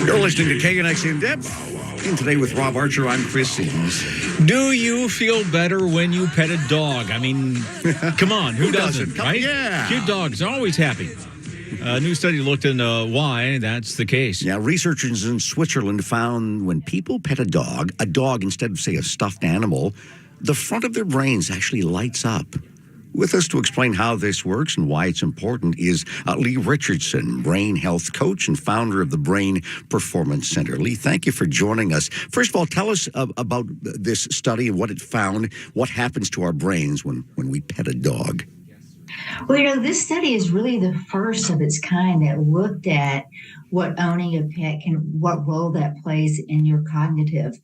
You're listening to KNX In Depth. And today with Rob Archer, I'm Chris Sims. Do you feel better when you pet a dog? I mean, come on, who doesn't, right? Yeah. Cute dogs are always happy. A new study looked into why that's the case. Yeah, researchers in Switzerland found when people pet a dog instead of, say, a stuffed animal, the front of their brains actually lights up. With us to explain how this works and why it's important is Leigh Richardson, brain health coach and founder of the Brain Performance Center. Leigh, thank you for joining us. First of all, tell us about this study and what it found, what happens to our brains when we pet a dog. Well, this study is really the first of its kind that looked at what owning a pet what role that plays in your cognitive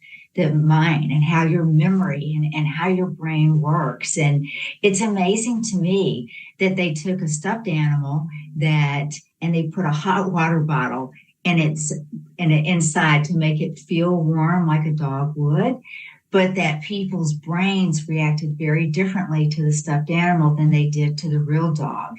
mind and how your memory and how your brain works. And it's amazing to me that they took a stuffed animal and they put a hot water bottle inside to make it feel warm like a dog would, but that people's brains reacted very differently to the stuffed animal than they did to the real dog.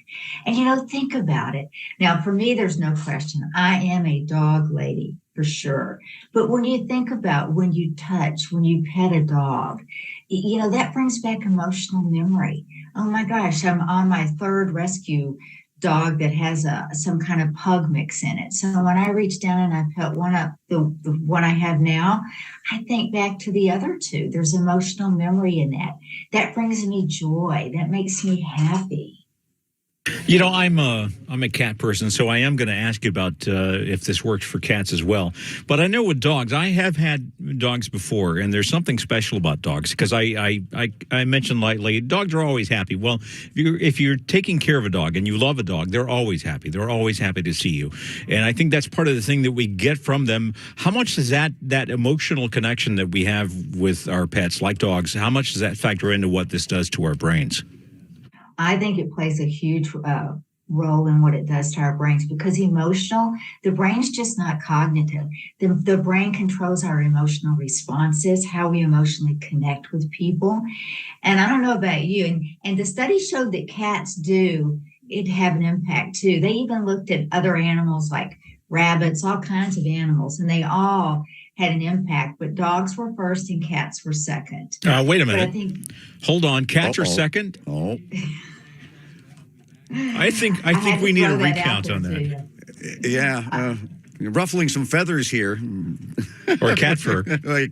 And, think about it. Now, for me, there's no question. I am a dog lady for sure. But when you think about when you pet a dog, that brings back emotional memory. Oh my gosh, I'm on my third rescue dog that has some kind of pug mix in it. So when I reach down and I pet one up, the one I have now, I think back to the other two. There's emotional memory in that. That brings me joy. That makes me happy. I'm a cat person, so I am going to ask you about if this works for cats as well. But I know with dogs, I have had dogs before, and there's something special about dogs because I mentioned lightly, dogs are always happy. Well, if you're taking care of a dog and you love a dog, they're always happy. They're always happy to see you, and I think that's part of the thing that we get from them. How much does that emotional connection that we have with our pets, like dogs, how much does that factor into what this does to our brains? I think it plays a huge role in what it does to our brains because the brain's just not cognitive. The brain controls our emotional responses, how we emotionally connect with people. And I don't know about you, and the study showed that cats it have an impact too. They even looked at other animals like rabbits, all kinds of animals, and they all had an impact, but dogs were first and cats were second. Wait a minute. Hold on. Cats are second? Oh. I think we need a recount on that. Yeah. Ruffling some feathers here. Or cat fur.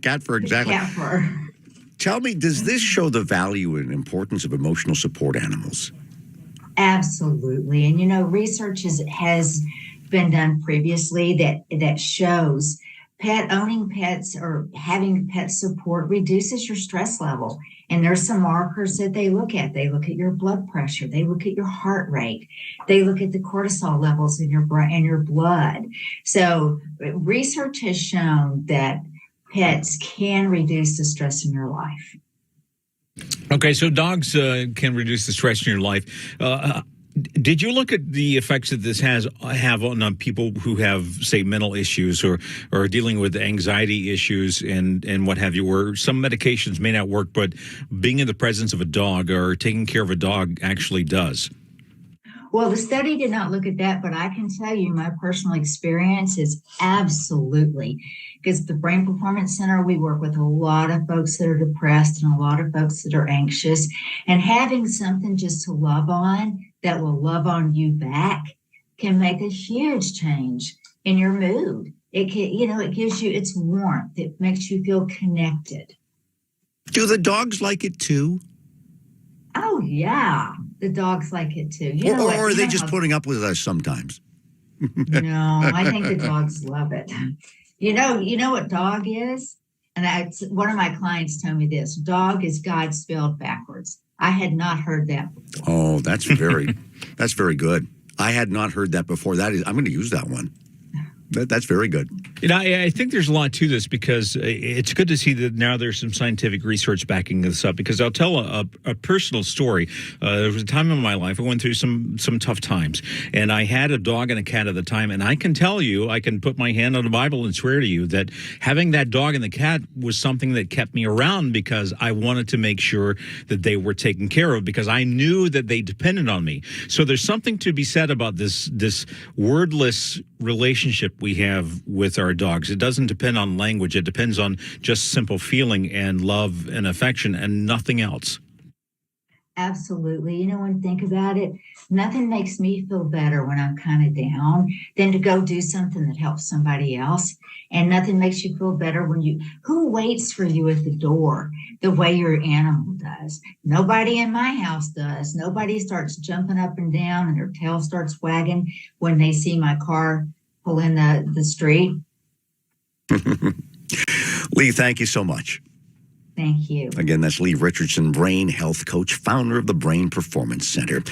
Cat fur, exactly. Cat fur. Tell me, does this show the value and importance of emotional support animals? Absolutely. And, research has been done previously that shows owning pets or having pet support reduces your stress level. And there's some markers that they look at. They look at your blood pressure. They look at your heart rate. They look at the cortisol levels in your brain and your blood. So research has shown that pets can reduce the stress in your life. Okay, so dogs can reduce the stress in your life. Did you look at the effects that this have on people who have, say, mental issues or are dealing with anxiety issues and what have you, where some medications may not work, but being in the presence of a dog or taking care of a dog actually does? Well, the study did not look at that, but I can tell you my personal experience is absolutely. Because the Brain Performance Center, we work with a lot of folks that are depressed and a lot of folks that are anxious. And having something just to love on that will love on you back can make a huge change in your mood. It can, it gives you its warmth. It makes you feel connected. Do the dogs like it too? Oh, yeah. The dogs like it too. Or are they just putting up with us sometimes? No, I think the dogs love it. You know what dog is? And one of my clients told me this. Dog is God spelled backwards. I had not heard that before. Oh, that's very good. I had not heard that before. I'm going to use that one. That's very good. I think there's a lot to this because it's good to see that now there's some scientific research backing this up. Because I'll tell a personal story. There was a time in my life I went through some tough times, and I had a dog and a cat at the time. And I can tell you, I can put my hand on the Bible and swear to you that having that dog and the cat was something that kept me around because I wanted to make sure that they were taken care of because I knew that they depended on me. So there's something to be said about this wordless relationship we have with our dogs. It doesn't depend on language. It depends on just simple feeling and love and affection and nothing else. Absolutely. When think about it, nothing makes me feel better when I'm kind of down than to go do something that helps somebody else. And nothing makes you feel better who waits for you at the door the way your animal does? Nobody in my house does. Nobody starts jumping up and down and their tail starts wagging when they see my car pull in the street. Leigh, thank you so much. Thank you. Again, that's Leigh Richardson, brain health coach, founder of the Brain Performance Center.